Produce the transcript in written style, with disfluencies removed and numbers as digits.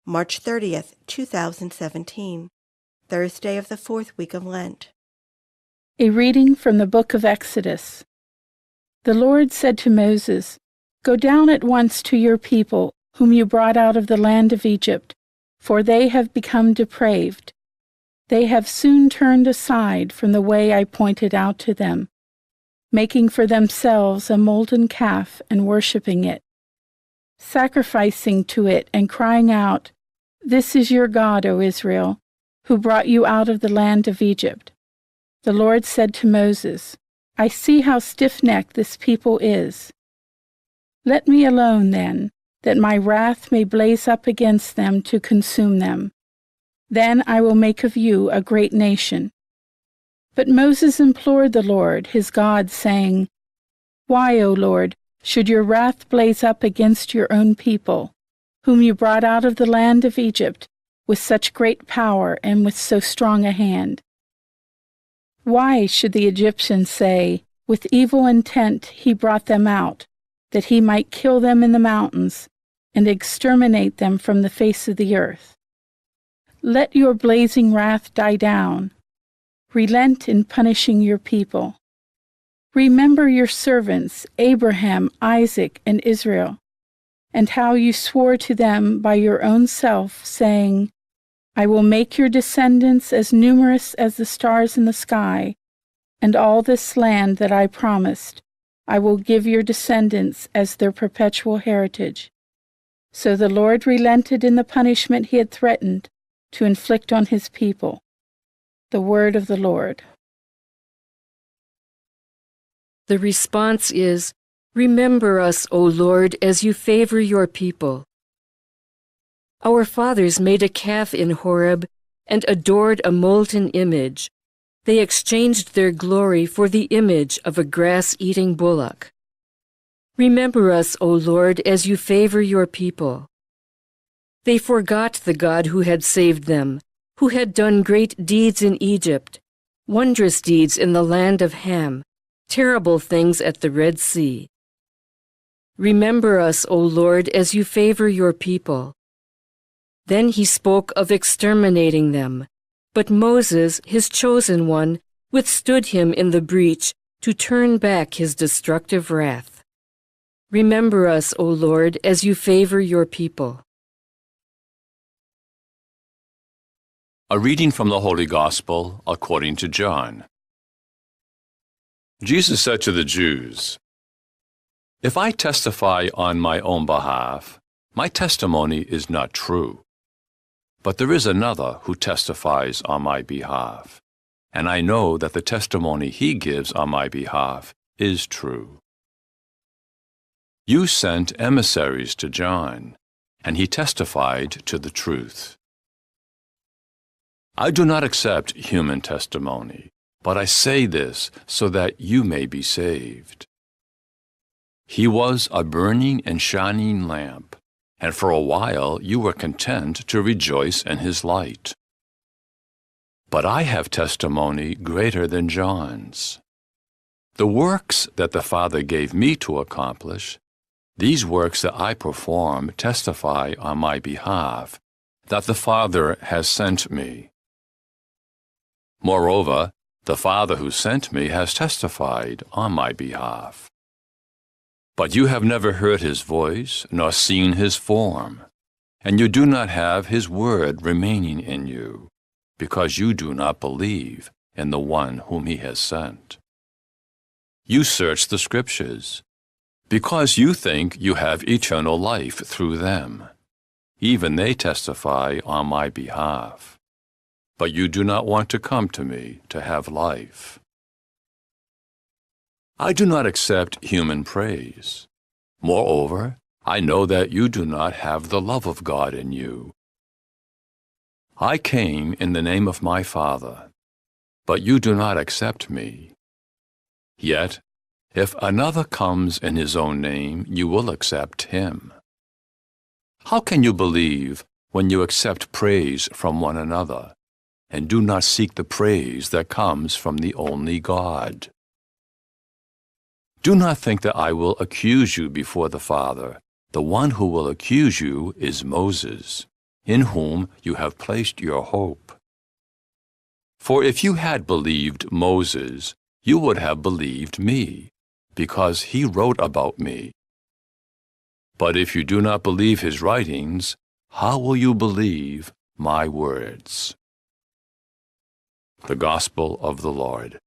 March 30th, 2017, Thursday of the fourth week of Lent. A reading from the book of Exodus. The Lord said to Moses, "Go down at once to your people, whom you brought out of the land of Egypt, for they have become depraved. They have soon turned aside from the way I pointed out to them, making for themselves a molten calf and worshipping it, sacrificing to it and crying out, 'This is your God, O Israel, who brought you out of the land of Egypt.' The Lord said to Moses, 'I see how stiff-necked this people is. Let me alone, then, that my wrath may blaze up against them to consume them. Then I will make of you a great nation.' But Moses implored the Lord, his God, saying, 'Why, O Lord, should your wrath blaze up against your own people, whom you brought out of the land of Egypt with such great power and with so strong a hand? Why should the Egyptians say, with evil intent he brought them out, that he might kill them in the mountains and exterminate them from the face of the earth? Let your blazing wrath die down. Relent in punishing your people. Remember your servants, Abraham, Isaac, and Israel, and how you swore to them by your own self, saying, 'I will make your descendants as numerous as the stars in the sky, and all this land that I promised, I will give your descendants as their perpetual heritage.' So the Lord relented in the punishment he had threatened to inflict on his people." The word of the Lord. The response is, "Remember us, O Lord, as you favor your people." Our fathers made a calf in Horeb and adored a molten image. They exchanged their glory for the image of a grass-eating bullock. Remember us, O Lord, as you favor your people. They forgot the God who had saved them, who had done great deeds in Egypt, wondrous deeds in the land of Ham, terrible things at the Red Sea. Remember us, O Lord, as you favor your people. Then he spoke of exterminating them, but Moses, his chosen one, withstood him in the breach to turn back his destructive wrath. Remember us, O Lord, as you favor your people. A reading from the Holy Gospel according to John. Jesus said to the Jews, "If I testify on my own behalf, my testimony is not true. But there is another who testifies on my behalf, and I know that the testimony he gives on my behalf is true. You sent emissaries to John, and he testified to the truth. I do not accept human testimony, but I say this so that you may be saved. He was a burning and shining lamp, and for a while you were content to rejoice in his light. But I have testimony greater than John's. The works that the Father gave me to accomplish, these works that I perform testify on my behalf that the Father has sent me. Moreover, the Father who sent me has testified on my behalf. But you have never heard his voice, nor seen his form, and you do not have his word remaining in you, because you do not believe in the one whom he has sent. You search the Scriptures, because you think you have eternal life through them. Even they testify on my behalf. But you do not want to come to me to have life. I do not accept human praise. Moreover, I know that you do not have the love of God in you. I came in the name of my Father, but you do not accept me. Yet, if another comes in his own name, you will accept him. How can you believe when you accept praise from one another, and do not seek the praise that comes from the only God? Do not think that I will accuse you before the Father. The one who will accuse you is Moses, in whom you have placed your hope. For if you had believed Moses, you would have believed me, because he wrote about me. But if you do not believe his writings, how will you believe my words? The Gospel of the Lord.